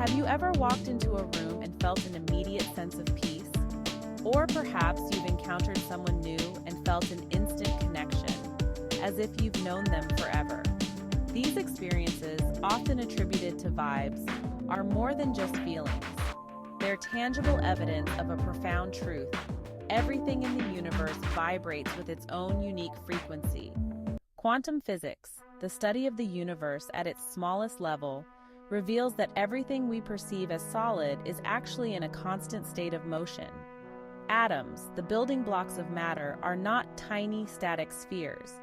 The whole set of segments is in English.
Have you ever walked into a room and felt an immediate sense of peace? Or perhaps you've encountered someone new and felt an instant connection, as if you've known them forever. These experiences, often attributed to vibes, are more than just feelings. They're tangible evidence of a profound truth. Everything in the universe vibrates with its own unique frequency. Quantum physics, the study of the universe at its smallest level, reveals that everything we perceive as solid is actually in a constant state of motion. Atoms, the building blocks of matter, are not tiny static spheres.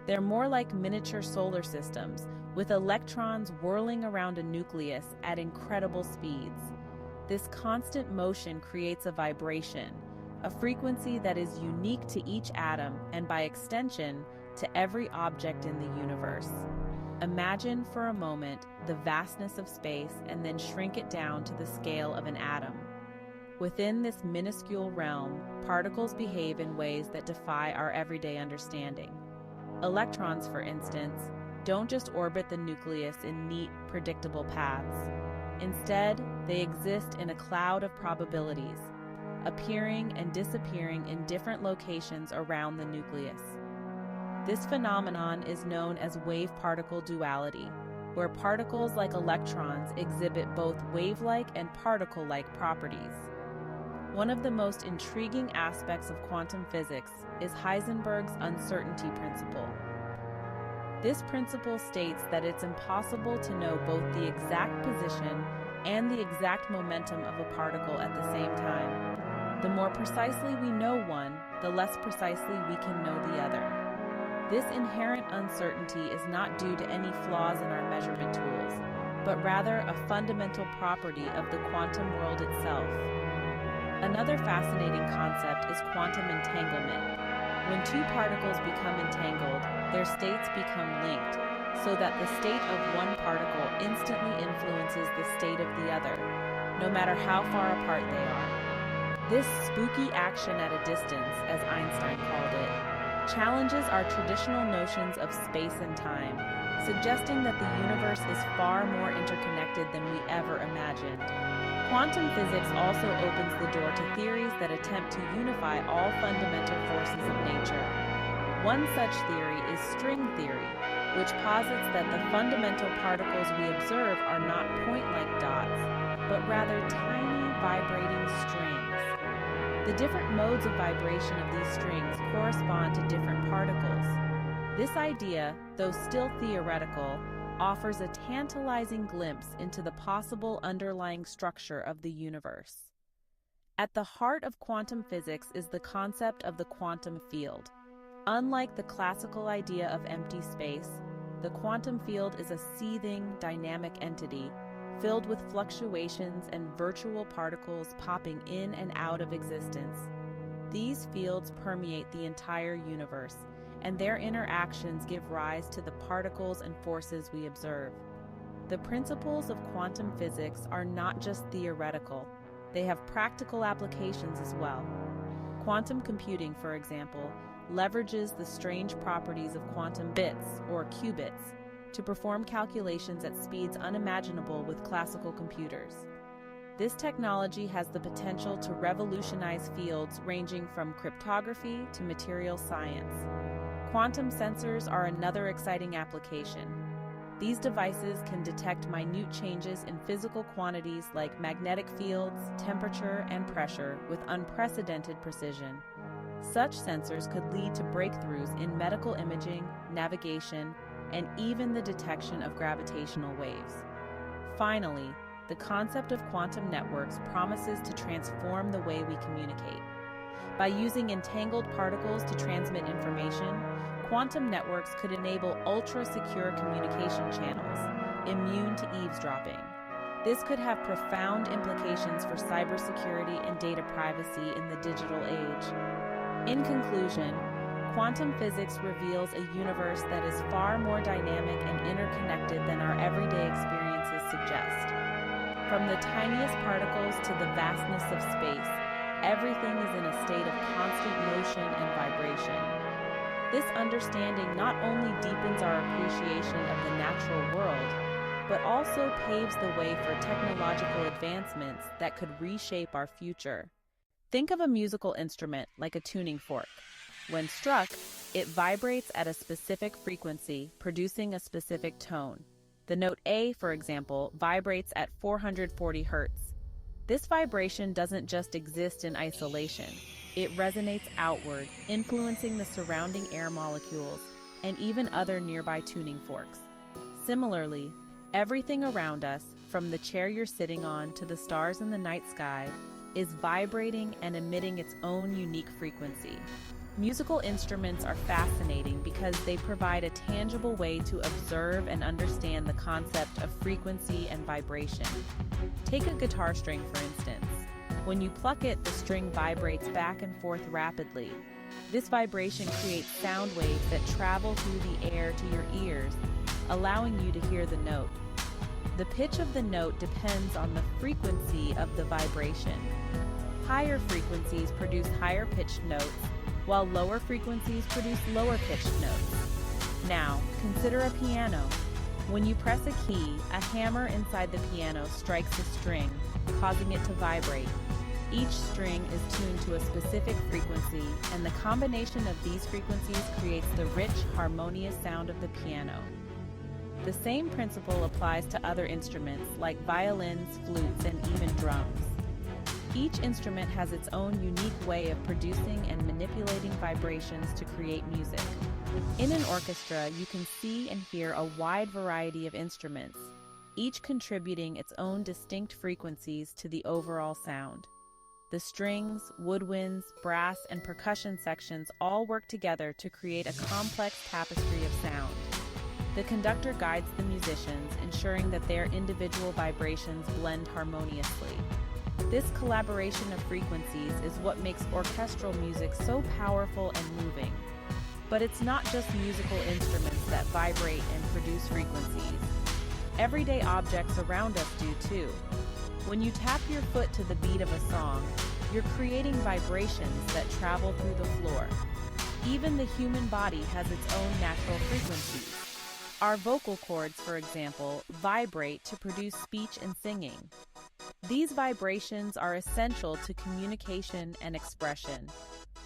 They're more like miniature solar systems, with electrons whirling around a nucleus at incredible speeds. This constant motion creates a vibration, a frequency that is unique to each atom and, by extension, to every object in the universe. Imagine for a moment the vastness of space and then shrink it down to the scale of an atom. Within this minuscule realm, particles behave in ways that defy our everyday understanding. Electrons, for instance, don't just orbit the nucleus in neat, predictable paths. Instead, they exist in a cloud of probabilities, appearing and disappearing in different locations around the nucleus. This phenomenon is known as wave-particle duality, where particles like electrons exhibit both wave-like and particle-like properties. One of the most intriguing aspects of quantum physics is Heisenberg's uncertainty principle. This principle states that it's impossible to know both the exact position and the exact momentum of a particle at the same time. The more precisely we know one, the less precisely we can know the other. This inherent uncertainty is not due to any flaws in our measurement tools, but rather a fundamental property of the quantum world itself. Another fascinating concept is quantum entanglement. When two particles become entangled, their states become linked, so that the state of one particle instantly influences the state of the other, no matter how far apart they are. This spooky action at a distance, as Einstein called it, challenges our traditional notions of space and time, suggesting that the universe is far more interconnected than we ever imagined. Quantum physics also opens the door to theories that attempt to unify all fundamental forces of nature. One such theory is string theory, which posits that the fundamental particles we observe are not point-like dots, but rather tiny vibrating strings. The different modes of vibration of these strings correspond to different particles. This idea, though still theoretical, offers a tantalizing glimpse into the possible underlying structure of the universe. At the heart of quantum physics is the concept of the quantum field. Unlike the classical idea of empty space, the quantum field is a seething, dynamic entity filled with fluctuations and virtual particles popping in and out of existence. These fields permeate the entire universe, and their interactions give rise to the particles and forces we observe. The principles of quantum physics are not just theoretical, they have practical applications as well. Quantum computing, for example, leverages the strange properties of quantum bits, or qubits, to perform calculations at speeds unimaginable with classical computers. This technology has the potential to revolutionize fields ranging from cryptography to material science. Quantum sensors are another exciting application. These devices can detect minute changes in physical quantities like magnetic fields, temperature, and pressure with unprecedented precision. Such sensors could lead to breakthroughs in medical imaging, navigation, and even the detection of gravitational waves. Finally, the concept of quantum networks promises to transform the way we communicate. By using entangled particles to transmit information, quantum networks could enable ultra-secure communication channels, immune to eavesdropping. This could have profound implications for cybersecurity and data privacy in the digital age. In conclusion, quantum physics reveals a universe that is far more dynamic and interconnected than our everyday experiences suggest. From the tiniest particles to the vastness of space, everything is in a state of constant motion and vibration. This understanding not only deepens our appreciation of the natural world, but also paves the way for technological advancements that could reshape our future. Think of a musical instrument like a tuning fork. When struck, it vibrates at a specific frequency, producing a specific tone. The note A, for example, vibrates at 440 Hz. This vibration doesn't just exist in isolation. It resonates outward, influencing the surrounding air molecules and even other nearby tuning forks. Similarly, everything around us, from the chair you're sitting on to the stars in the night sky, is vibrating and emitting its own unique frequency. Musical instruments are fascinating because they provide a tangible way to observe and understand the concept of frequency and vibration. Take a guitar string, for instance. When you pluck it, the string vibrates back and forth rapidly. This vibration creates sound waves that travel through the air to your ears, allowing you to hear the note. The pitch of the note depends on the frequency of the vibration. Higher frequencies produce higher-pitched notes, while lower frequencies produce lower-pitched notes. Now, consider a piano. When you press a key, a hammer inside the piano strikes a string, causing it to vibrate. Each string is tuned to a specific frequency, and the combination of these frequencies creates the rich, harmonious sound of the piano. The same principle applies to other instruments like violins, flutes, and even drums. Each instrument has its own unique way of producing and manipulating vibrations to create music. In an orchestra, you can see and hear a wide variety of instruments, each contributing its own distinct frequencies to the overall sound. The strings, woodwinds, brass, and percussion sections all work together to create a complex tapestry of sound. The conductor guides the musicians, ensuring that their individual vibrations blend harmoniously. This collaboration of frequencies is what makes orchestral music so powerful and moving. But it's not just musical instruments that vibrate and produce frequencies. Everyday objects around us do too. When you tap your foot to the beat of a song, you're creating vibrations that travel through the floor. Even the human body has its own natural frequencies. Our vocal cords, for example, vibrate to produce speech and singing. These vibrations are essential to communication and expression.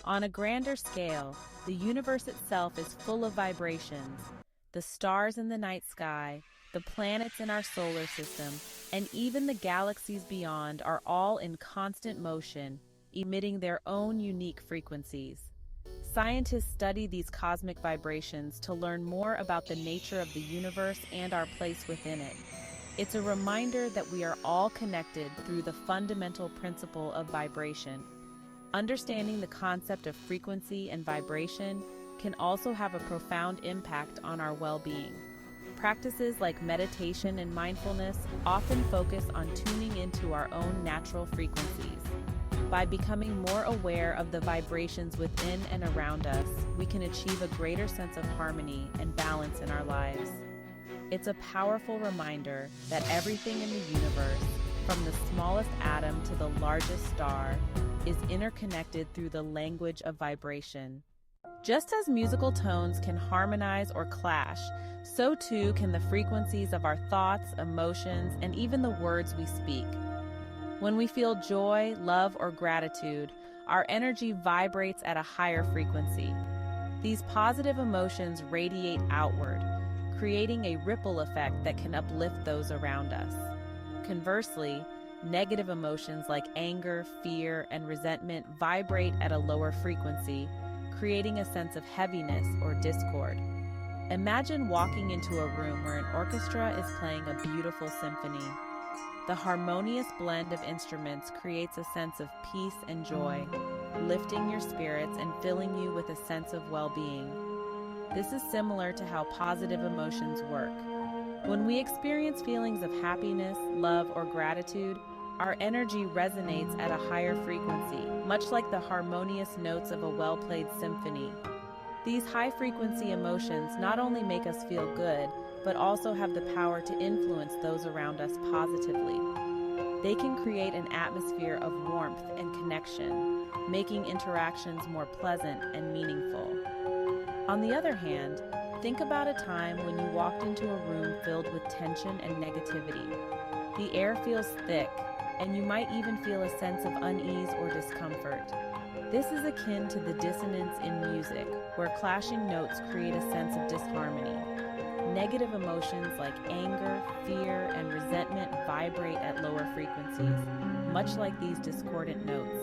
On a grander scale, the universe itself is full of vibrations. The stars in the night sky, the planets in our solar system, and even the galaxies beyond are all in constant motion, emitting their own unique frequencies. Scientists study these cosmic vibrations to learn more about the nature of the universe and our place within it. It's a reminder that we are all connected through the fundamental principle of vibration. Understanding the concept of frequency and vibration can also have a profound impact on our well-being. Practices like meditation and mindfulness often focus on tuning into our own natural frequencies. By becoming more aware of the vibrations within and around us, we can achieve a greater sense of harmony and balance in our lives. It's a powerful reminder that everything in the universe, from the smallest atom to the largest star, is interconnected through the language of vibration. Just as musical tones can harmonize or clash, so too can the frequencies of our thoughts, emotions, and even the words we speak. When we feel joy, love, or gratitude, our energy vibrates at a higher frequency. These positive emotions radiate outward, creating a ripple effect that can uplift those around us. Conversely, negative emotions like anger, fear, and resentment vibrate at a lower frequency, creating a sense of heaviness or discord. Imagine walking into a room where an orchestra is playing a beautiful symphony. The harmonious blend of instruments creates a sense of peace and joy, lifting your spirits and filling you with a sense of well-being. This is similar to how positive emotions work. When we experience feelings of happiness, love, or gratitude, our energy resonates at a higher frequency, much like the harmonious notes of a well-played symphony. These high-frequency emotions not only make us feel good, but also have the power to influence those around us positively. They can create an atmosphere of warmth and connection, making interactions more pleasant and meaningful. On the other hand, Think about a time when you walked into a room filled with tension and negativity. The air feels thick, and you might even feel a sense of unease or discomfort. This is akin to the dissonance in music, where clashing notes create a sense of disharmony. Negative emotions like anger, fear, and resentment vibrate at lower frequencies, much like these discordant notes.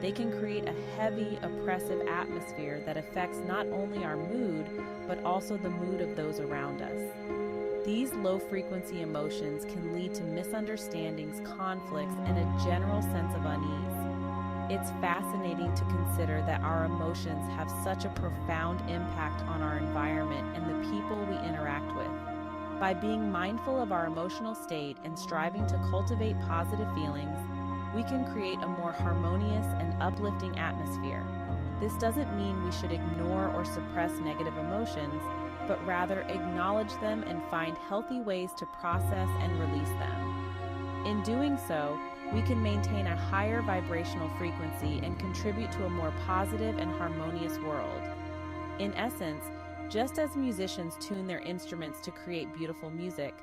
They can create a heavy, oppressive atmosphere that affects not only our mood, but also the mood of those around us. These low-frequency emotions can lead to misunderstandings, conflicts, and a general sense of unease. It's fascinating to consider that our emotions have such a profound impact on our environment and the people we interact with. By being mindful of our emotional state and striving to cultivate positive feelings, we can create a more harmonious and uplifting atmosphere. This doesn't mean we should ignore or suppress negative emotions, but rather acknowledge them and find healthy ways to process and release them. In doing so, we can maintain a higher vibrational frequency and contribute to a more positive and harmonious world. In essence, just as musicians tune their instruments to create beautiful music,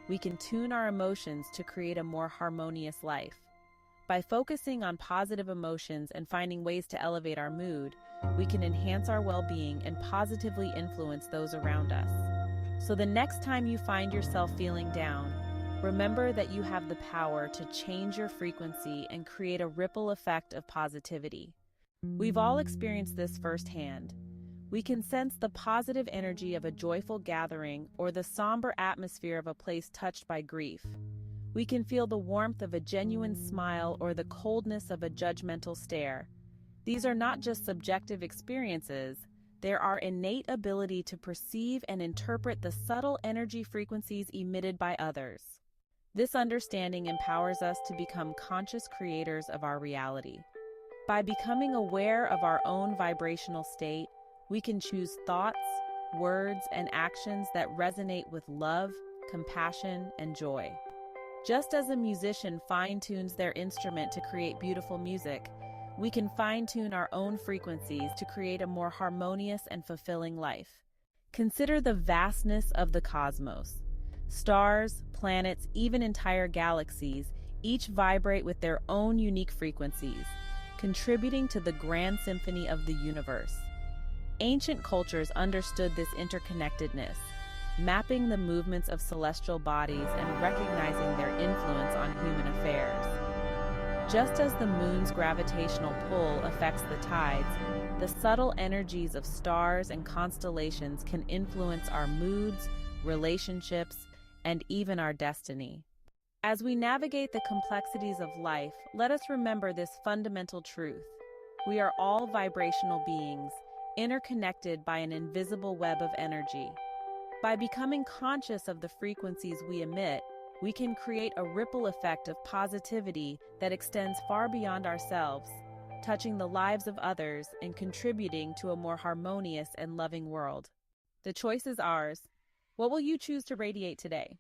we can tune our emotions to create a more harmonious life. By focusing on positive emotions and finding ways to elevate our mood, we can enhance our well-being and positively influence those around us. So the next time you find yourself feeling down, remember that you have the power to change your frequency and create a ripple effect of positivity. We've all experienced this firsthand. We can sense the positive energy of a joyful gathering or the somber atmosphere of a place touched by grief. We can feel the warmth of a genuine smile or the coldness of a judgmental stare. These are not just subjective experiences, they're our innate ability to perceive and interpret the subtle energy frequencies emitted by others. This understanding empowers us to become conscious creators of our reality. By becoming aware of our own vibrational state, we can choose thoughts, words, and actions that resonate with love, compassion, and joy. Just as a musician fine-tunes their instrument to create beautiful music, we can fine-tune our own frequencies to create a more harmonious and fulfilling life. Consider the vastness of the cosmos. Stars, planets, even entire galaxies, each vibrate with their own unique frequencies, contributing to the grand symphony of the universe. Ancient cultures understood this interconnectedness, mapping the movements of celestial bodies and recognizing their influence on human affairs. Just as the moon's gravitational pull affects the tides, the subtle energies of stars and constellations can influence our moods, relationships, and even our destiny. As we navigate the complexities of life, let us remember this fundamental truth. We are all vibrational beings, interconnected by an invisible web of energy. By becoming conscious of the frequencies we emit, we can create a ripple effect of positivity that extends far beyond ourselves, touching the lives of others and contributing to a more harmonious and loving world. The choice is ours. What will you choose to radiate today?